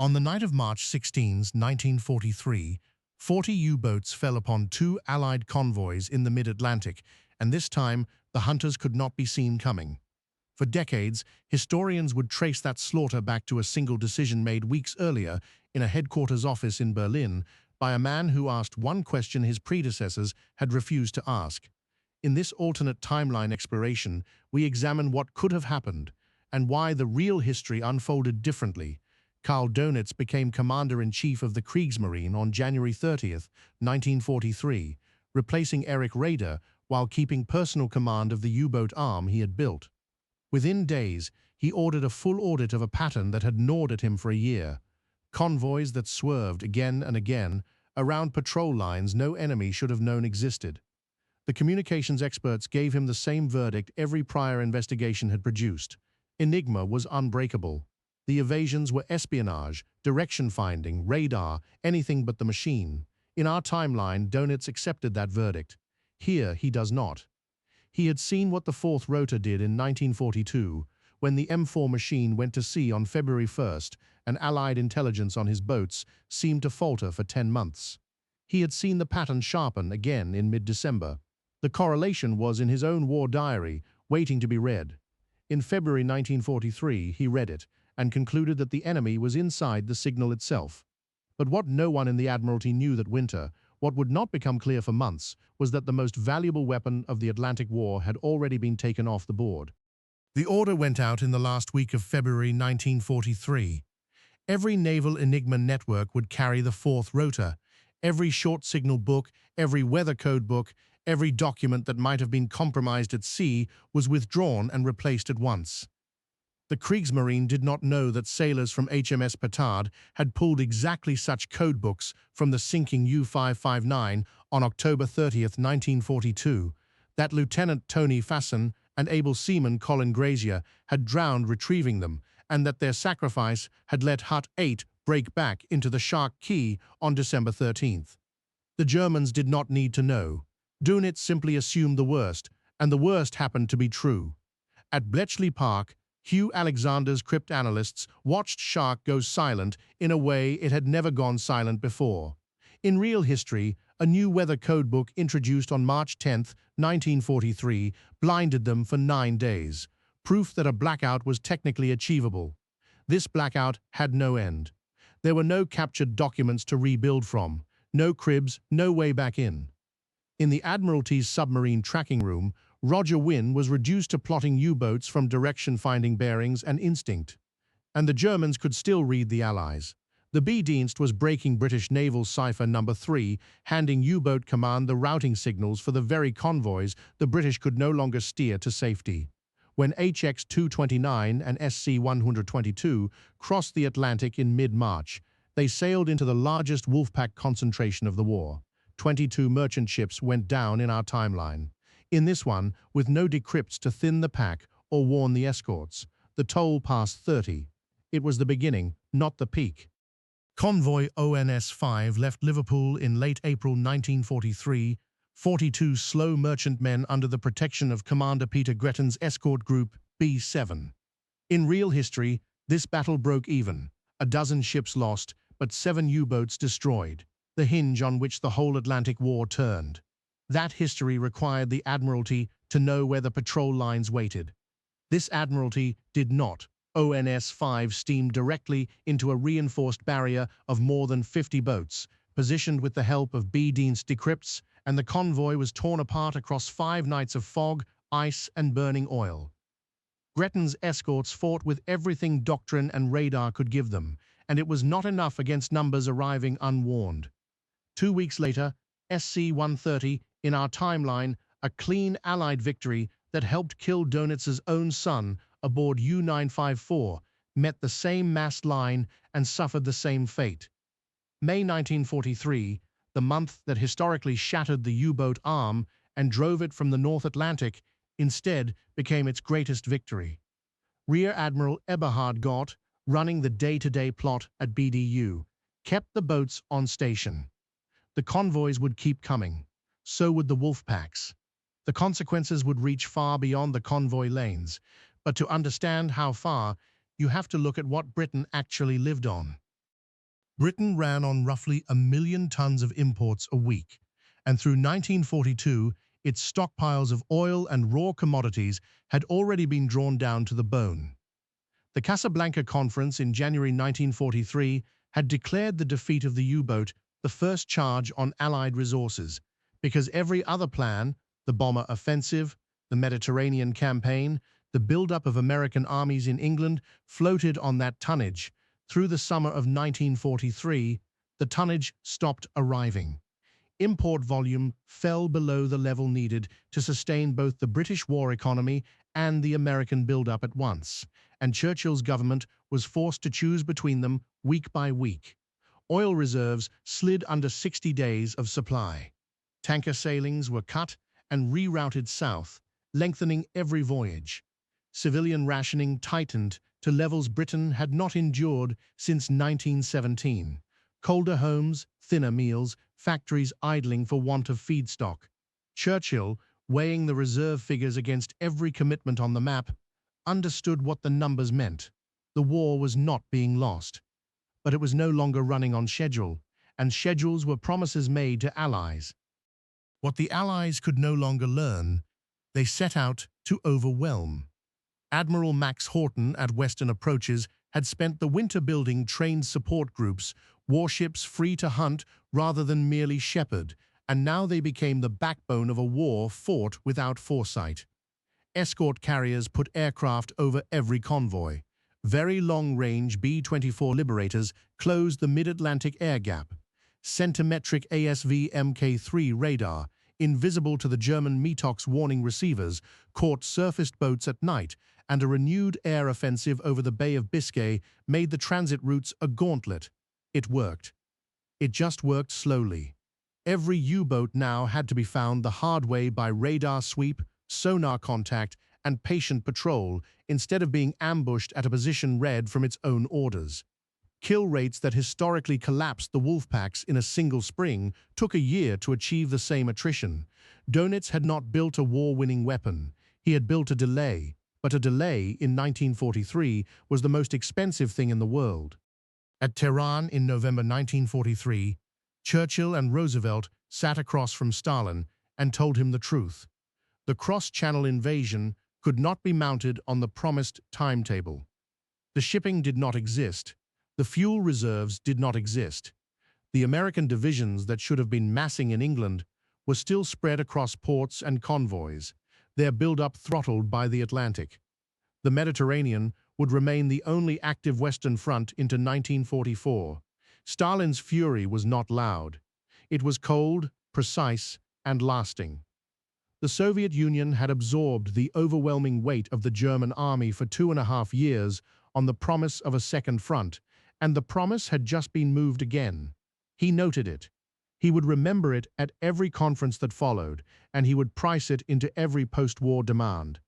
On the night of March 16, 1943, 40 U-boats fell upon two Allied convoys in the mid-Atlantic, and this time the hunters could not be seen coming. For decades, historians would trace that slaughter back to a single decision made weeks earlier in a headquarters office in Berlin by a man who asked one question his predecessors had refused to ask. In this alternate timeline exploration, we examine what could have happened and why the real history unfolded differently. Admiral Dönitz became commander-in-chief of the Kriegsmarine on January 30, 1943, replacing Erich Raeder while keeping personal command of the U-boat arm he had built. Within days, he ordered a full audit of a pattern that had gnawed at him for a year. Convoys that swerved again and again around patrol lines no enemy should have known existed. The communications experts gave him the same verdict every prior investigation had produced. Enigma was unbreakable. The evasions were espionage, direction-finding, radar, anything but the machine. In our timeline, Dönitz accepted that verdict. Here, he does not. He had seen what the fourth rotor did in 1942, when the M4 machine went to sea on February 1st, and Allied intelligence on his boats seemed to falter for 10 months. He had seen the pattern sharpen again in mid-December. The correlation was in his own war diary, waiting to be read. In February 1943, he read it, and concluded that the enemy was inside the signal itself. But what no one in the Admiralty knew that winter, what would not become clear for months, was that the most valuable weapon of the Atlantic War had already been taken off the board. The order went out in the last week of February 1943. Every naval Enigma network would carry the fourth rotor. Every short signal book, every weather code book, every document that might have been compromised at sea was withdrawn and replaced at once. The Kriegsmarine did not know that sailors from HMS Petard had pulled exactly such codebooks from the sinking U-559 on October 30, 1942, that Lieutenant Tony Fasson and able seaman Colin Grazier had drowned retrieving them, and that their sacrifice had let Hut 8 break back into the Shark Quay on December 13th. The Germans did not need to know. Dönitz simply assumed the worst, and the worst happened to be true. At Bletchley Park, Hugh Alexander's cryptanalysts watched Shark go silent in a way it had never gone silent before. In real history, a new weather codebook introduced on March 10, 1943, blinded them for 9 days, proof that a blackout was technically achievable. This blackout had no end. There were no captured documents to rebuild from, no cribs, no way back in. In the Admiralty's submarine tracking room, Roger Wynne was reduced to plotting U-boats from direction-finding bearings and instinct. And the Germans could still read the Allies. The B-Dienst was breaking British Naval Cipher No. 3, handing U-boat command the routing signals for the very convoys the British could no longer steer to safety. When HX-229 and SC-122 crossed the Atlantic in mid-March, they sailed into the largest wolfpack concentration of the war. 22 merchant ships went down in our timeline. In this one, with no decrypts to thin the pack or warn the escorts, the toll passed 30. It was the beginning, not the peak. Convoy ONS-5 left Liverpool in late April 1943, 42 slow merchantmen under the protection of Commander Peter Gretton's escort group B-7. In real history, this battle broke even. A dozen ships lost, but 7 U-boats destroyed, the hinge on which the whole Atlantic War turned. That history required the Admiralty to know where the patrol lines waited. This Admiralty did not. ONS-5 steamed directly into a reinforced barrier of more than 50 boats, positioned with the help of B-Dienst decrypts, and the convoy was torn apart across 5 nights of fog, ice, and burning oil. Gretton's escorts fought with everything doctrine and radar could give them, and it was not enough against numbers arriving unwarned. 2 weeks later, SC-130, in our timeline, a clean Allied victory that helped kill Dönitz's own son aboard U-954, met the same mast line and suffered the same fate. May 1943, the month that historically shattered the U-boat arm and drove it from the North Atlantic, instead became its greatest victory. Rear Admiral Eberhard Gott, running the day-to-day plot at BDU, kept the boats on station. The convoys would keep coming. So would the wolfpacks. The consequences would reach far beyond the convoy lanes, but to understand how far, you have to look at what Britain actually lived on. Britain ran on roughly 1 million tons of imports a week, and through 1942, its stockpiles of oil and raw commodities had already been drawn down to the bone. The Casablanca Conference in January 1943 had declared the defeat of the U-boat the first charge on Allied resources, because every other plan, the bomber offensive, the Mediterranean campaign, the buildup of American armies in England, floated on that tonnage. Through the summer of 1943, the tonnage stopped arriving. Import volume fell below the level needed to sustain both the British war economy and the American buildup at once, and Churchill's government was forced to choose between them week by week. Oil reserves slid under 60 days of supply. Tanker sailings were cut and rerouted south, lengthening every voyage. Civilian rationing tightened to levels Britain had not endured since 1917. Colder homes, thinner meals, factories idling for want of feedstock. Churchill, weighing the reserve figures against every commitment on the map, understood what the numbers meant. The war was not being lost. But it was no longer running on schedule, and schedules were promises made to allies. What the allies could no longer learn, they set out to overwhelm. Admiral Max Horton at Western Approaches had spent the winter building trained support groups, warships free to hunt rather than merely shepherd, and now they became the backbone of a war fought without foresight. Escort carriers put aircraft over every convoy. Very long-range B-24 Liberators closed the mid-Atlantic air gap. Centimetric ASV Mk3 radar, invisible to the German METOX warning receivers, caught surfaced boats at night, and a renewed air offensive over the Bay of Biscay made the transit routes a gauntlet. It worked. It just worked slowly. Every U-boat now had to be found the hard way by radar sweep, sonar contact, and patient patrol, instead of being ambushed at a position read from its own orders. Kill rates that historically collapsed the wolfpacks in a single spring took a year to achieve the same attrition. Dönitz had not built a war-winning weapon. He had built a delay, but a delay in 1943 was the most expensive thing in the world. At Tehran in November 1943, Churchill and Roosevelt sat across from Stalin and told him the truth. The cross-channel invasion could not be mounted on the promised timetable. The shipping did not exist. The fuel reserves did not exist. The American divisions that should have been massing in England were still spread across ports and convoys, their build-up throttled by the Atlantic. The Mediterranean would remain the only active Western front into 1944. Stalin's fury was not loud. It was cold, precise, and lasting. The Soviet Union had absorbed the overwhelming weight of the German army for 2.5 years on the promise of a second front, and the promise had just been moved again. He noted it. He would remember it at every conference that followed, and he would price it into every post-war demand.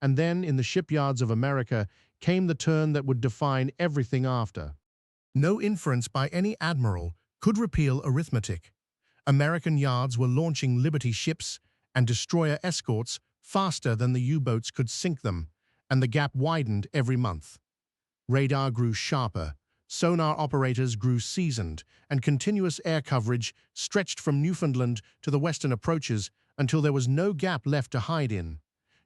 And then, in the shipyards of America, came the turn that would define everything after. No inference by any admiral could repeal arithmetic. American yards were launching Liberty ships and destroyer escorts faster than the U-boats could sink them, and the gap widened every month. Radar grew sharper, sonar operators grew seasoned, and continuous air coverage stretched from Newfoundland to the Western Approaches until there was no gap left to hide in.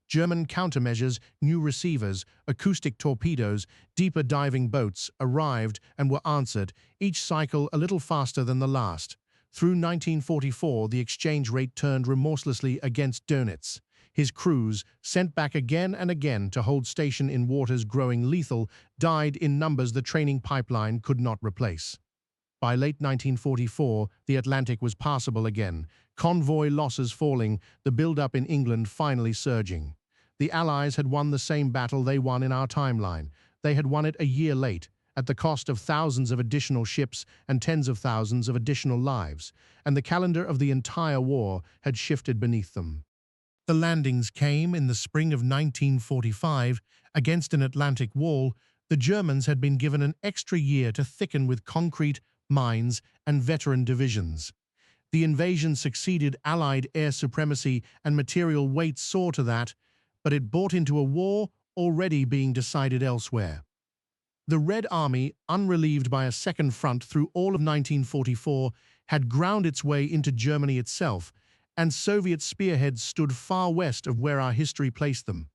German countermeasures, new receivers, acoustic torpedoes, deeper diving boats arrived and were answered, each cycle a little faster than the last. Through 1944, the exchange rate turned remorselessly against Dönitz. His crews, sent back again and again to hold station in waters growing lethal, died in numbers the training pipeline could not replace. By late 1944, the Atlantic was passable again, convoy losses falling, the build-up in England finally surging. The Allies had won the same battle they won in our timeline. They had won it a year late, at the cost of thousands of additional ships and tens of thousands of additional lives, and the calendar of the entire war had shifted beneath them. The landings came in the spring of 1945 against an Atlantic wall. The Germans had been given an extra year to thicken with concrete, mines, and veteran divisions. The invasion succeeded. Allied air supremacy and material weight saw to that, but it bought into a war already being decided elsewhere. The Red Army, unrelieved by a second front through all of 1944, had ground its way into Germany itself, and Soviet spearheads stood far west of where our history placed them.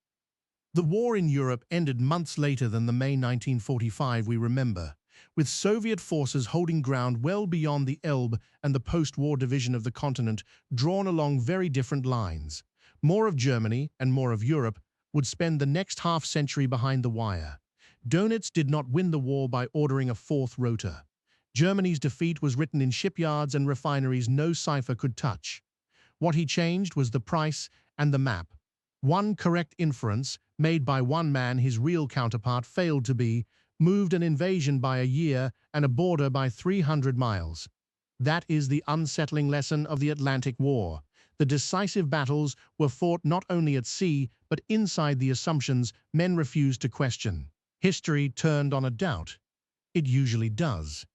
The war in Europe ended months later than the May 1945 we remember, with Soviet forces holding ground well beyond the Elbe and the post-war division of the continent drawn along very different lines. More of Germany and more of Europe would spend the next half-century behind the wire. Dönitz did not win the war by ordering a fourth rotor. Germany's defeat was written in shipyards and refineries no cipher could touch. What he changed was the price and the map. One correct inference, made by one man his real counterpart failed to be, moved an invasion by a year and a border by 300 miles. That is the unsettling lesson of the Atlantic War. The decisive battles were fought not only at sea, but inside the assumptions men refused to question. History turned on a doubt. It usually does.